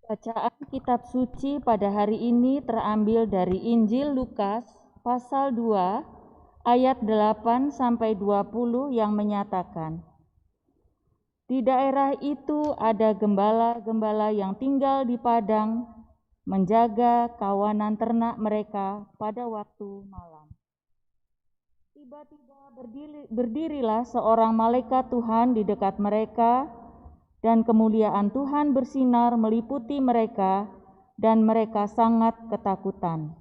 Bacaan kitab suci pada hari ini terambil dari Injil Lukas pasal 2 ayat 8 sampai 20 yang menyatakan, di daerah itu ada gembala-gembala yang tinggal di padang menjaga kawanan ternak mereka pada waktu malam. Tiba-tiba berdirilah seorang malaikat Tuhan di dekat mereka, dan kemuliaan Tuhan bersinar meliputi mereka, dan mereka sangat ketakutan.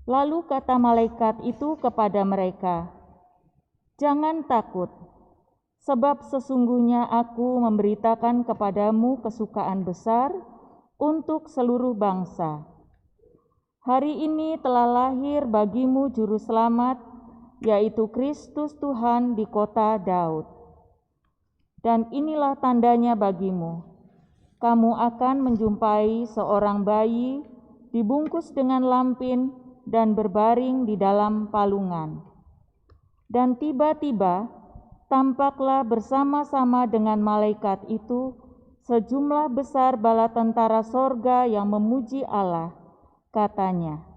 Lalu kata malaikat itu kepada mereka, "Jangan takut, sebab sesungguhnya aku memberitakan kepadamu kesukaan besar untuk seluruh bangsa. Hari ini telah lahir bagimu juru selamat, yaitu Kristus Tuhan di kota Daud. Dan inilah tandanya bagimu, kamu akan menjumpai seorang bayi dibungkus dengan lampin dan berbaring di dalam palungan." Dan tiba-tiba tampaklah bersama-sama dengan malaikat itu sejumlah besar bala tentara sorga yang memuji Allah. Katanya,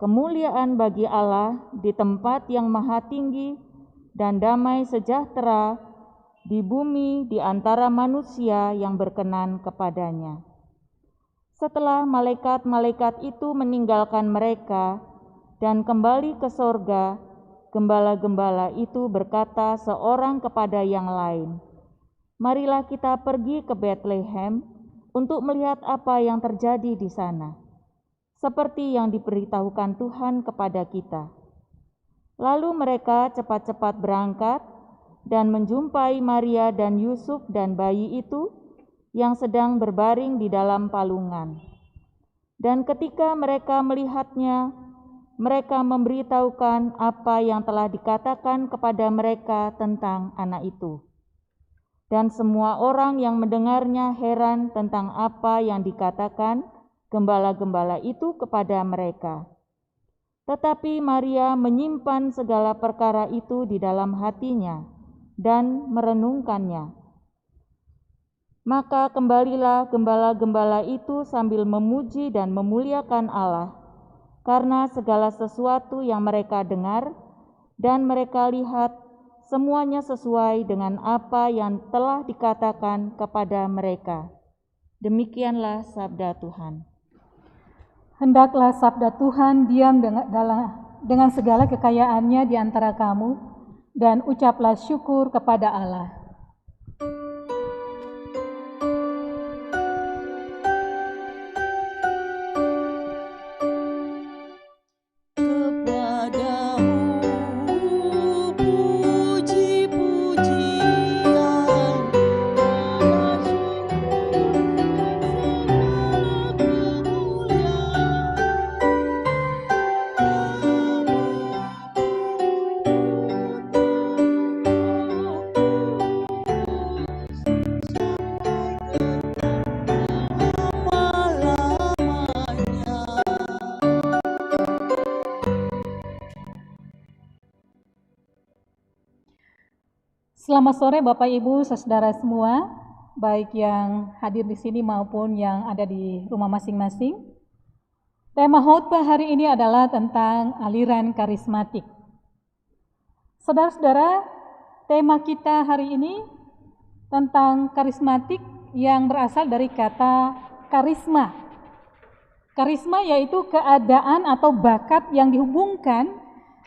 "Kemuliaan bagi Allah di tempat yang maha tinggi, dan damai sejahtera di bumi di antara manusia yang berkenan kepadanya." Setelah malaikat-malaikat itu meninggalkan mereka dan kembali ke sorga, gembala-gembala itu berkata seorang kepada yang lain, "Marilah kita pergi ke Betlehem untuk melihat apa yang terjadi di sana, seperti yang diberitahukan Tuhan kepada kita." Lalu mereka cepat-cepat berangkat dan menjumpai Maria dan Yusuf dan bayi itu yang sedang berbaring di dalam palungan. Dan ketika mereka melihatnya, mereka memberitahukan apa yang telah dikatakan kepada mereka tentang anak itu. Dan semua orang yang mendengarnya heran tentang apa yang dikatakan gembala-gembala itu kepada mereka. Tetapi Maria menyimpan segala perkara itu di dalam hatinya dan merenungkannya. Maka kembalilah gembala-gembala itu sambil memuji dan memuliakan Allah karena segala sesuatu yang mereka dengar dan mereka lihat semuanya sesuai dengan apa yang telah dikatakan kepada mereka. Demikianlah sabda Tuhan. Hendaklah sabda Tuhan diam dengan segala kekayaannya di antara kamu, dan ucaplah syukur kepada Allah. Selamat sore Bapak Ibu, saudara semua, baik yang hadir di sini maupun yang ada di rumah masing-masing. Tema khotbah hari ini adalah tentang aliran karismatik. Saudara-saudara, tema kita hari ini tentang karismatik yang berasal dari kata karisma. Karisma yaitu keadaan atau bakat yang dihubungkan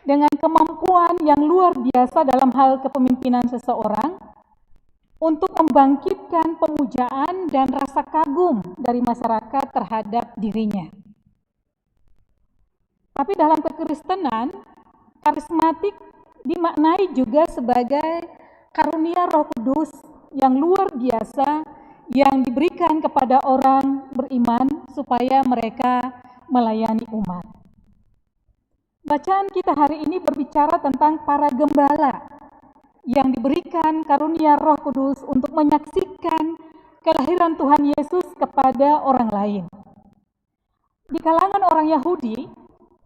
dengan kemampuan yang luar biasa dalam hal kepemimpinan seseorang untuk membangkitkan pemujaan dan rasa kagum dari masyarakat terhadap dirinya. Tapi dalam kekristenan, karismatik dimaknai juga sebagai karunia Roh Kudus yang luar biasa yang diberikan kepada orang beriman supaya mereka melayani umat. Bacaan kita hari ini berbicara tentang para gembala yang diberikan karunia Roh Kudus untuk menyaksikan kelahiran Tuhan Yesus kepada orang lain. Di kalangan orang Yahudi,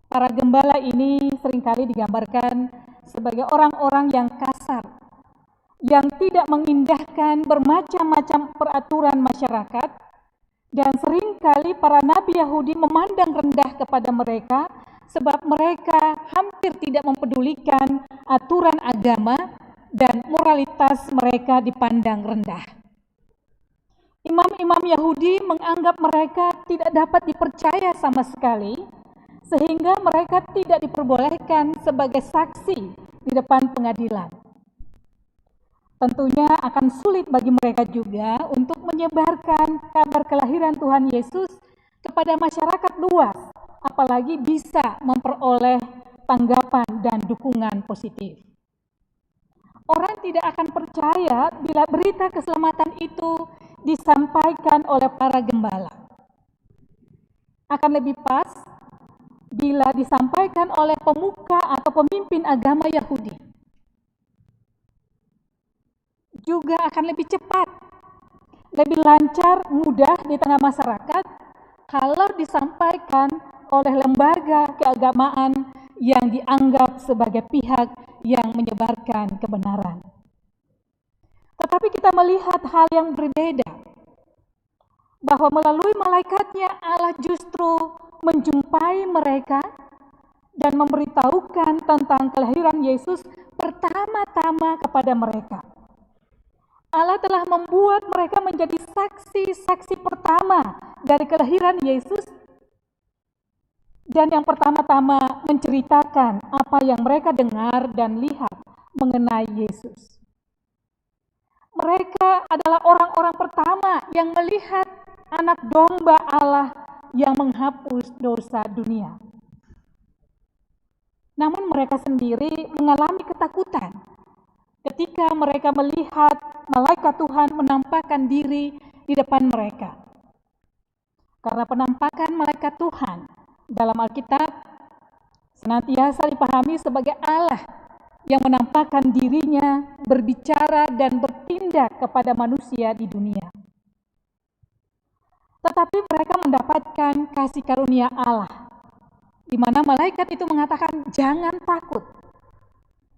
para gembala ini seringkali digambarkan sebagai orang-orang yang kasar, yang tidak mengindahkan bermacam-macam peraturan masyarakat, Dan seringkali para nabi Yahudi memandang rendah kepada mereka sebab mereka hampir tidak mempedulikan aturan agama dan moralitas mereka dipandang rendah. Imam-imam Yahudi menganggap mereka tidak dapat dipercaya sama sekali, sehingga mereka tidak diperbolehkan sebagai saksi di depan pengadilan. Tentunya akan sulit bagi mereka juga untuk menyebarkan kabar kelahiran Tuhan Yesus kepada masyarakat luas, apalagi bisa memperoleh tanggapan dan dukungan positif. Orang tidak akan percaya bila berita keselamatan itu disampaikan oleh para gembala. Akan lebih pas bila disampaikan oleh pemuka atau pemimpin agama Yahudi. Juga akan lebih cepat, lebih lancar, mudah di tengah masyarakat kalau disampaikan oleh lembaga keagamaan yang dianggap sebagai pihak yang menyebarkan kebenaran. Tetapi kita melihat hal yang berbeda, bahwa melalui malaikatnya Allah justru menjumpai mereka dan memberitahukan tentang kelahiran Yesus pertama-tama kepada mereka. Allah telah membuat mereka menjadi saksi-saksi pertama dari kelahiran Yesus, dan yang pertama-tama menceritakan apa yang mereka dengar dan lihat mengenai Yesus. Mereka adalah orang-orang pertama yang melihat anak domba Allah yang menghapus dosa dunia. Namun mereka sendiri mengalami ketakutan ketika mereka melihat malaikat Tuhan menampakkan diri di depan mereka. Karena penampakan malaikat Tuhan dalam Alkitab senantiasa dipahami sebagai Allah yang menampakkan dirinya, berbicara dan bertindak kepada manusia di dunia. Tetapi mereka mendapatkan kasih karunia Allah, di mana malaikat itu mengatakan jangan takut.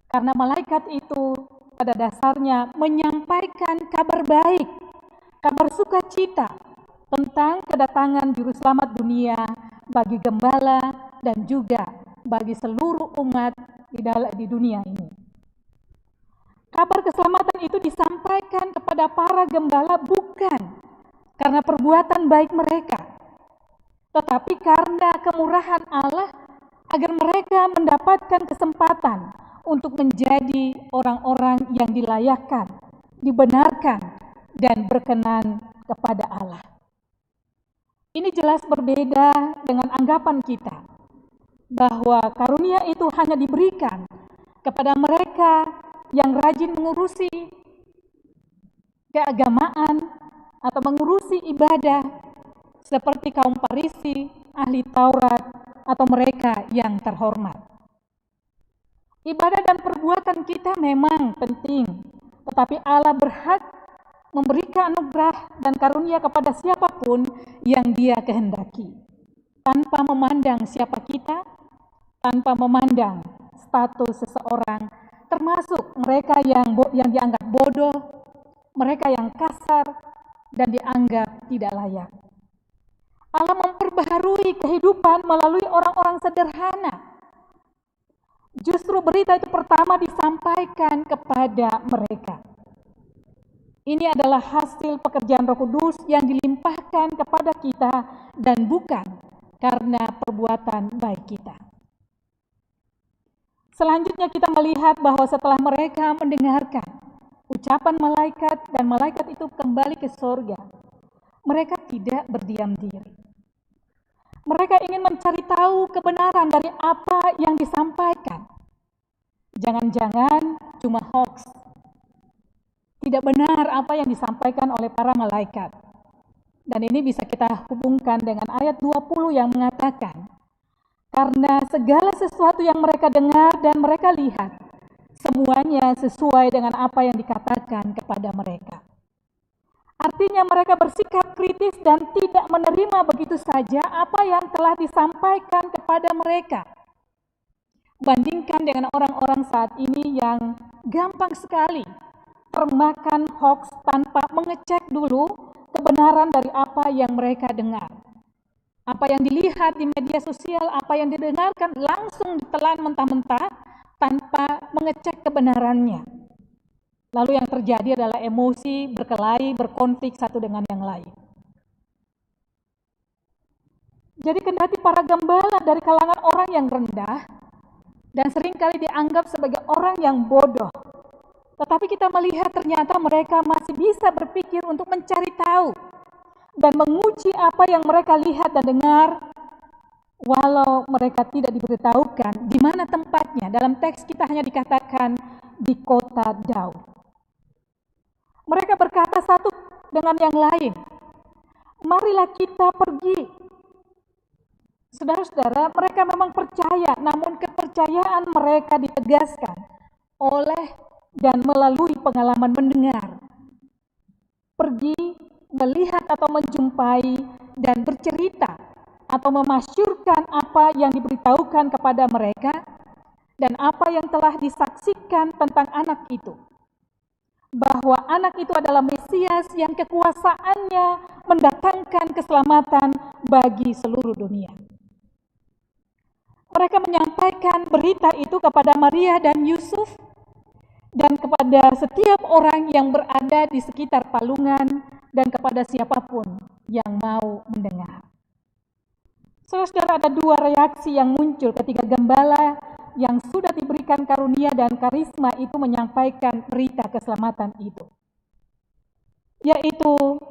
Karena malaikat itu pada dasarnya menyampaikan kabar baik, kabar sukacita tentang kedatangan juru selamat dunia bagi gembala dan juga bagi seluruh umat di dunia ini. Kabar keselamatan itu disampaikan kepada para gembala bukan karena perbuatan baik mereka, tetapi karena kemurahan Allah agar mereka mendapatkan kesempatan untuk menjadi orang-orang yang dilayakkan, dibenarkan, dan berkenan kepada Allah. Ini jelas berbeda dengan anggapan kita, bahwa karunia itu hanya diberikan kepada mereka yang rajin mengurusi keagamaan atau mengurusi ibadah, seperti kaum Farisi, ahli Taurat, atau mereka yang terhormat. Ibadah dan perbuatan kita memang penting, tetapi Allah berhak memberikan anugerah dan karunia kepada siapapun yang Dia kehendaki, tanpa memandang siapa kita, tanpa memandang status seseorang, termasuk mereka yang dianggap bodoh, mereka yang kasar, dan dianggap tidak layak. Allah memperbaharui kehidupan melalui orang-orang sederhana. Justru berita itu pertama disampaikan kepada mereka. Ini adalah hasil pekerjaan Roh Kudus yang dilimpahkan kepada kita dan bukan karena perbuatan baik kita. Selanjutnya kita melihat bahwa setelah mereka mendengarkan ucapan malaikat dan malaikat itu kembali ke surga, mereka tidak berdiam diri. Mereka ingin mencari tahu kebenaran dari apa yang disampaikan. Jangan-jangan cuma hoax. Tidak benar apa yang disampaikan oleh para malaikat. Dan ini bisa kita hubungkan dengan ayat 20 yang mengatakan, karena segala sesuatu yang mereka dengar dan mereka lihat, semuanya sesuai dengan apa yang dikatakan kepada mereka. Artinya mereka bersikap kritis dan tidak menerima begitu saja apa yang telah disampaikan kepada mereka. Bandingkan dengan orang-orang saat ini yang gampang sekali termakan hoax tanpa mengecek dulu kebenaran dari apa yang mereka dengar. Apa yang dilihat di media sosial, apa yang didengarkan langsung ditelan mentah-mentah tanpa mengecek kebenarannya. Lalu yang terjadi adalah emosi, berkelahi, berkonflik satu dengan yang lain. Jadi kendati para gembala dari kalangan orang yang rendah dan seringkali dianggap sebagai orang yang bodoh, tetapi kita melihat ternyata mereka masih bisa berpikir untuk mencari tahu dan menguji apa yang mereka lihat dan dengar, walau mereka tidak diberitahukan di mana tempatnya. Dalam teks kita hanya dikatakan di kota Daud. Mereka berkata satu dengan yang lain, marilah kita pergi. Saudara-saudara, mereka memang percaya, namun kepercayaan mereka ditegaskan oleh dan melalui pengalaman mendengar. Pergi, melihat atau menjumpai, dan bercerita atau memasyurkan apa yang diberitahukan kepada mereka dan apa yang telah disaksikan tentang anak itu. Bahwa anak itu adalah Mesias yang kekuasaannya mendatangkan keselamatan bagi seluruh dunia. Mereka menyampaikan berita itu kepada Maria dan Yusuf dan kepada setiap orang yang berada di sekitar palungan dan kepada siapapun yang mau mendengar. Saudara, ada dua reaksi yang muncul ketika gembala yang sudah diberikan karunia dan karisma itu menyampaikan berita keselamatan itu. Yaitu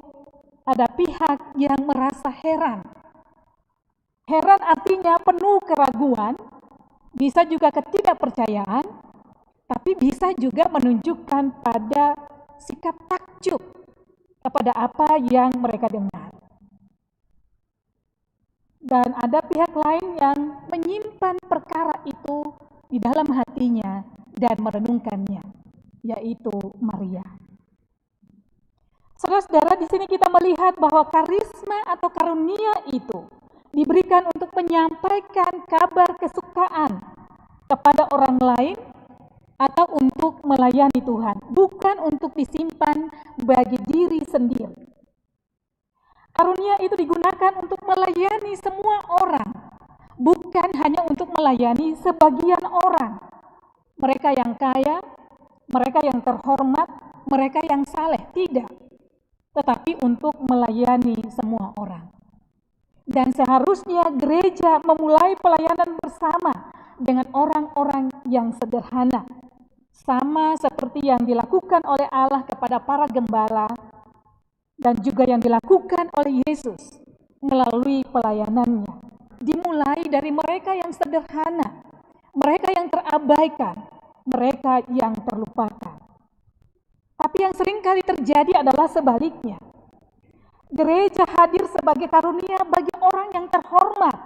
ada pihak yang merasa heran. Heran artinya penuh keraguan, bisa juga ketidakpercayaan, tapi bisa juga menunjukkan pada sikap takjub kepada apa yang mereka dengar. Dan ada pihak lain yang menyimpan perkara itu di dalam hatinya dan merenungkannya, yaitu Maria. Saudara-saudara, di sini kita melihat bahwa karisma atau karunia itu diberikan untuk menyampaikan kabar kesukaan kepada orang lain atau untuk melayani Tuhan, bukan untuk disimpan bagi diri sendiri. Karunia itu digunakan untuk melayani semua orang, bukan hanya untuk melayani sebagian orang. Mereka yang kaya, mereka yang terhormat, mereka yang saleh, tidak. Tetapi untuk melayani semua orang. Dan seharusnya gereja memulai pelayanan bersama dengan orang-orang yang sederhana, sama seperti yang dilakukan oleh Allah kepada para gembala dan juga yang dilakukan oleh Yesus melalui pelayanannya. Dimulai dari mereka yang sederhana, mereka yang terabaikan, mereka yang terlupakan. Tapi yang seringkali terjadi adalah sebaliknya. Gereja hadir sebagai karunia bagi orang yang terhormat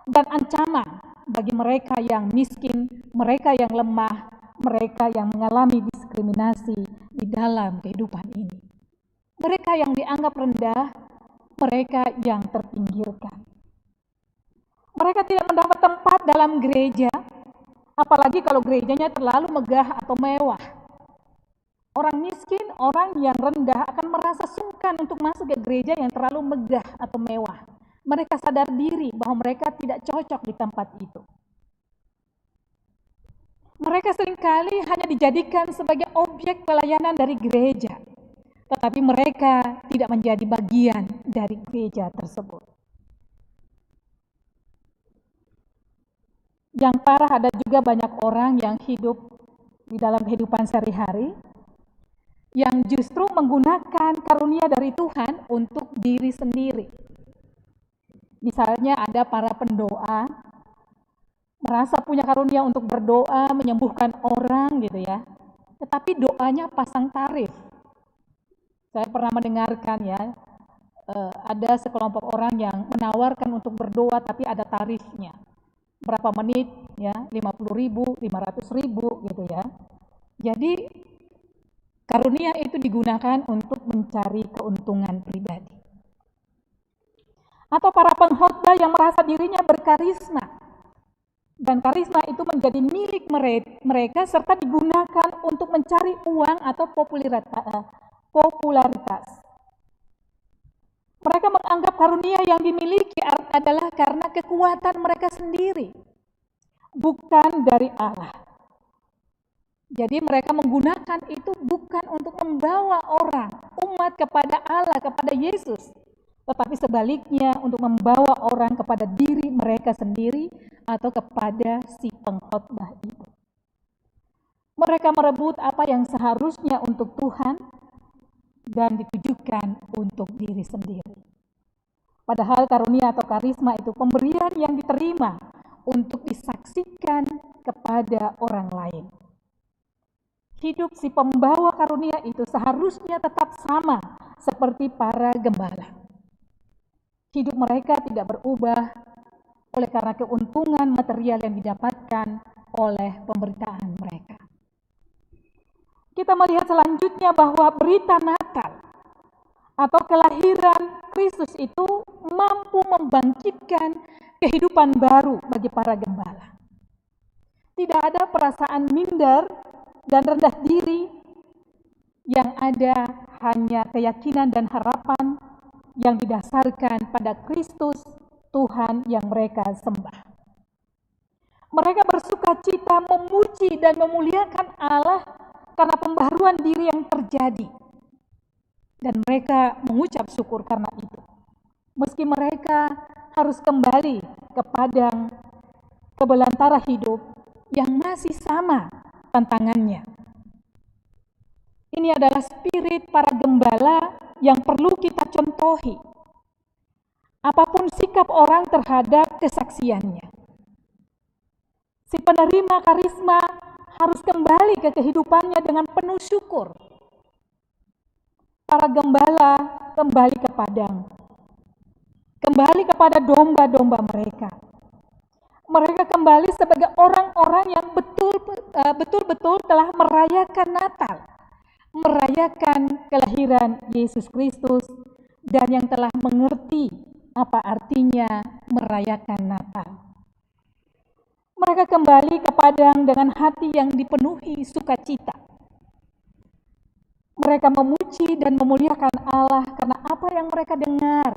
dan ancaman bagi mereka yang miskin, mereka yang lemah, mereka yang mengalami diskriminasi di dalam kehidupan ini. Mereka yang dianggap rendah, mereka yang terpinggirkan. Mereka tidak mendapat tempat dalam gereja, apalagi kalau gerejanya terlalu megah atau mewah. Orang miskin, orang yang rendah akan merasa sungkan untuk masuk ke gereja yang terlalu megah atau mewah. Mereka sadar diri bahwa mereka tidak cocok di tempat itu. Mereka seringkali hanya dijadikan sebagai objek pelayanan dari gereja, tetapi mereka tidak menjadi bagian dari gereja tersebut. Yang parah, ada juga banyak orang yang hidup di dalam kehidupan sehari-hari yang justru menggunakan karunia dari Tuhan untuk diri sendiri. Misalnya ada para pendoa, merasa punya karunia untuk berdoa, menyembuhkan orang gitu ya. Tetapi doanya pasang tarif. Saya pernah mendengarkan ya, ada sekelompok orang yang menawarkan untuk berdoa tapi ada tarifnya. Berapa menit ya, 50.000, 500.000 gitu ya. Jadi karunia itu digunakan untuk mencari keuntungan pribadi. Atau para pengkhotbah yang merasa dirinya berkarisma. Dan karisma itu menjadi milik mereka serta digunakan untuk mencari uang atau popularitas. Mereka menganggap karunia yang dimiliki adalah karena kekuatan mereka sendiri, bukan dari Allah. Jadi mereka menggunakan itu bukan untuk membawa orang, umat kepada Allah, kepada Yesus, tetapi sebaliknya untuk membawa orang kepada diri mereka sendiri atau kepada si pengkhotbah itu. Mereka merebut apa yang seharusnya untuk Tuhan dan ditujukan untuk diri sendiri. Padahal karunia atau karisma itu pemberian yang diterima untuk disaksikan kepada orang lain. Hidup si pembawa karunia itu seharusnya tetap sama seperti para gembala. Hidup mereka tidak berubah oleh karena keuntungan material yang didapatkan oleh pemberitaan mereka. Kita melihat selanjutnya bahwa berita Natal atau kelahiran Kristus itu mampu membangkitkan kehidupan baru bagi para gembala. Tidak ada perasaan minder dan rendah diri, yang ada hanya keyakinan dan harapan yang didasarkan pada Kristus Tuhan yang mereka sembah. Mereka bersukacita memuji dan memuliakan Allah karena pembaharuan diri yang terjadi. Dan mereka mengucap syukur karena itu. Meski mereka harus kembali ke padang, ke belantara hidup yang masih sama tantangannya. Ini adalah spirit para gembala yang perlu kita contohi. Apapun sikap orang terhadap kesaksiannya. Si penerima karisma harus kembali ke kehidupannya dengan penuh syukur. Para gembala kembali ke padang. Kembali kepada domba-domba mereka. Mereka kembali sebagai orang-orang yang betul-betul telah merayakan Natal, merayakan kelahiran Yesus Kristus, dan yang telah mengerti apa artinya merayakan Natal. Mereka kembali ke padang dengan hati yang dipenuhi sukacita. Mereka memuji dan memuliakan Allah karena apa yang mereka dengar,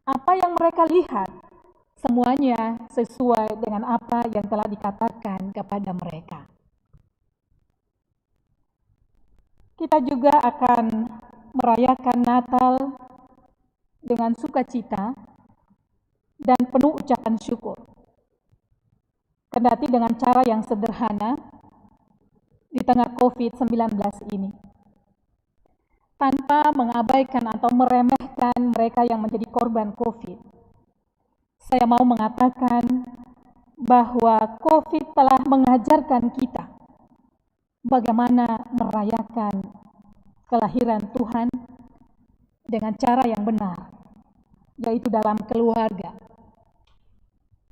apa yang mereka lihat, semuanya sesuai dengan apa yang telah dikatakan kepada mereka. Kita juga akan merayakan Natal dengan sukacita dan penuh ucapan syukur. Kendati dengan cara yang sederhana di tengah COVID-19 ini. Tanpa mengabaikan atau meremehkan mereka yang menjadi korban COVID. Saya mau mengatakan bahwa COVID telah mengajarkan kita bagaimana merayakan kelahiran Tuhan dengan cara yang benar, yaitu dalam keluarga.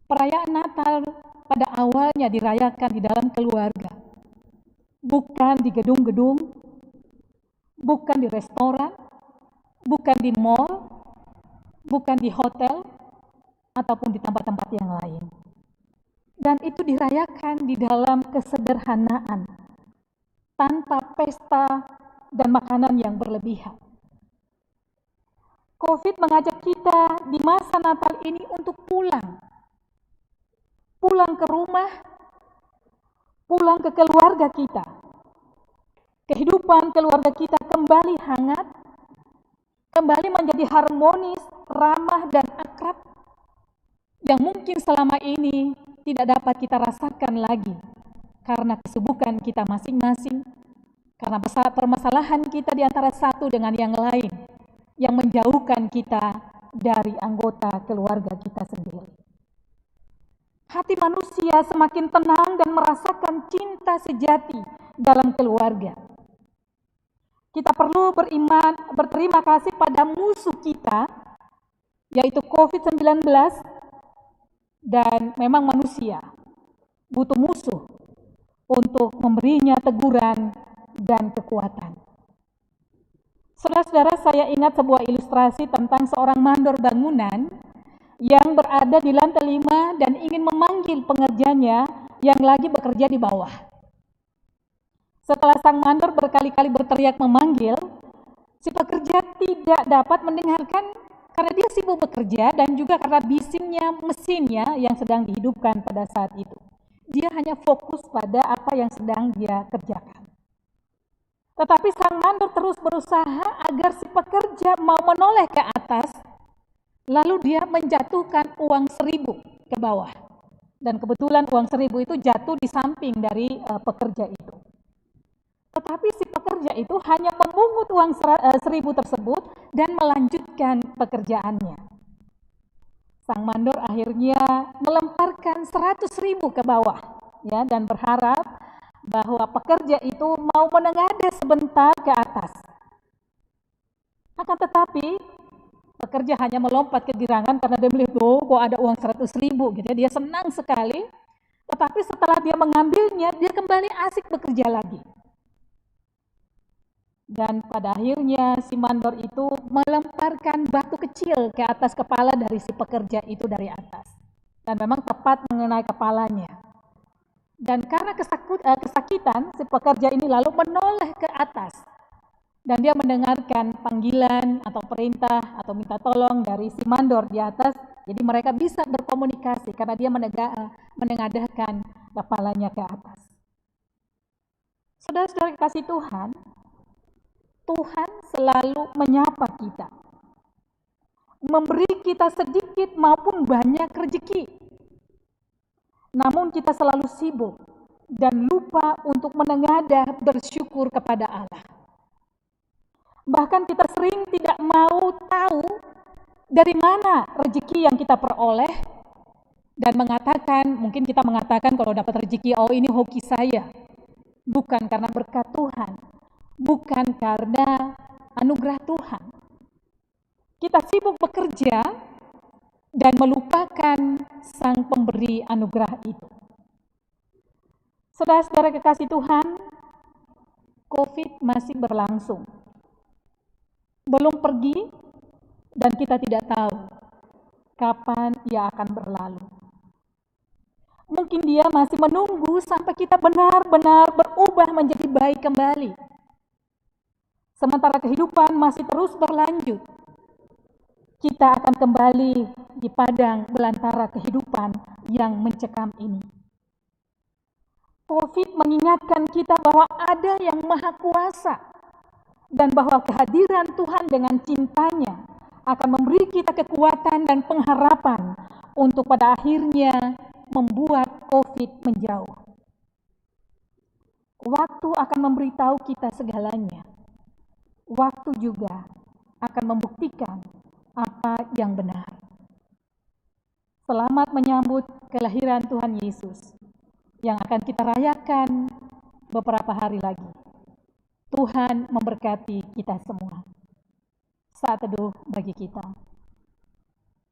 Perayaan Natal pada awalnya dirayakan di dalam keluarga, bukan di gedung-gedung, bukan di restoran, bukan di mall, bukan di hotel, ataupun di tempat-tempat yang lain. Dan itu dirayakan di dalam kesederhanaan, tanpa pesta dan makanan yang berlebihan. COVID mengajak kita di masa Natal ini untuk pulang ke rumah, pulang ke keluarga kita. Kehidupan keluarga kita kembali hangat, kembali menjadi harmonis, ramah, dan akrab, yang mungkin selama ini tidak dapat kita rasakan lagi, karena kesibukan kita masing-masing, karena permasalahan kita di antara satu dengan yang lain, yang menjauhkan kita dari anggota keluarga kita sendiri. Hati manusia semakin tenang dan merasakan cinta sejati dalam keluarga. Kita perlu berterima kasih pada musuh kita, yaitu COVID-19, dan memang manusia butuh musuh untuk memberinya teguran dan kekuatan. Saudara-saudara, saya ingat sebuah ilustrasi tentang seorang mandor bangunan yang berada di lantai 5 dan ingin memanggil pengerjanya yang lagi bekerja di bawah. Setelah sang mandor berkali-kali berteriak memanggil, si pekerja tidak dapat mendengarkan Karena dia sibuk bekerja dan juga karena bisingnya mesinnya yang sedang dihidupkan pada saat itu. Dia hanya fokus pada apa yang sedang dia kerjakan. Tetapi sang mandor terus berusaha agar si pekerja mau menoleh ke atas, lalu dia menjatuhkan uang 1.000 ke bawah. Dan kebetulan uang 1.000 itu jatuh di samping dari pekerja itu. Tetapi si pekerja itu hanya memungut uang 1.000 tersebut dan melanjutkan pekerjaannya. Sang mandor akhirnya melemparkan 100.000 ke bawah, ya, dan berharap bahwa pekerja itu mau menengadah sebentar ke atas. Akan tetapi pekerja hanya melompat kegirangan karena dia melihat, oh kok ada uang 100.000 gitu ya. Dia senang sekali, tetapi setelah dia mengambilnya, dia kembali asik bekerja lagi. Dan pada akhirnya si mandor itu melemparkan batu kecil ke atas kepala dari si pekerja itu dari atas. Dan memang tepat mengenai kepalanya. Dan karena kesakitan, si pekerja ini lalu menoleh ke atas. Dan dia mendengarkan panggilan atau perintah atau minta tolong dari si mandor di atas. Jadi mereka bisa berkomunikasi karena dia menengadahkan kepalanya ke atas. Saudara-saudara kasih Tuhan, Tuhan selalu menyapa kita, memberi kita sedikit maupun banyak rezeki. Namun kita selalu sibuk dan lupa untuk menengadah bersyukur kepada Allah. Bahkan kita sering tidak mau tahu dari mana rezeki yang kita peroleh dan mungkin kita mengatakan kalau dapat rezeki, oh ini hoki saya. Bukan karena berkat Tuhan, bukan karena anugerah Tuhan. Kita sibuk bekerja dan melupakan Sang Pemberi anugerah itu. Saudara-saudara kekasih Tuhan, COVID masih berlangsung. Belum pergi dan kita tidak tahu kapan ia akan berlalu. Mungkin dia masih menunggu sampai kita benar-benar berubah menjadi baik kembali. Sementara kehidupan masih terus berlanjut, kita akan kembali di padang belantara kehidupan yang mencekam ini. COVID mengingatkan kita bahwa ada yang maha kuasa dan bahwa kehadiran Tuhan dengan cintanya akan memberi kita kekuatan dan pengharapan untuk pada akhirnya membuat COVID menjauh. Waktu akan memberitahu kita segalanya. Waktu juga akan membuktikan apa yang benar. Selamat menyambut kelahiran Tuhan Yesus yang akan kita rayakan beberapa hari lagi. Tuhan memberkati kita semua. Saat teduh bagi kita.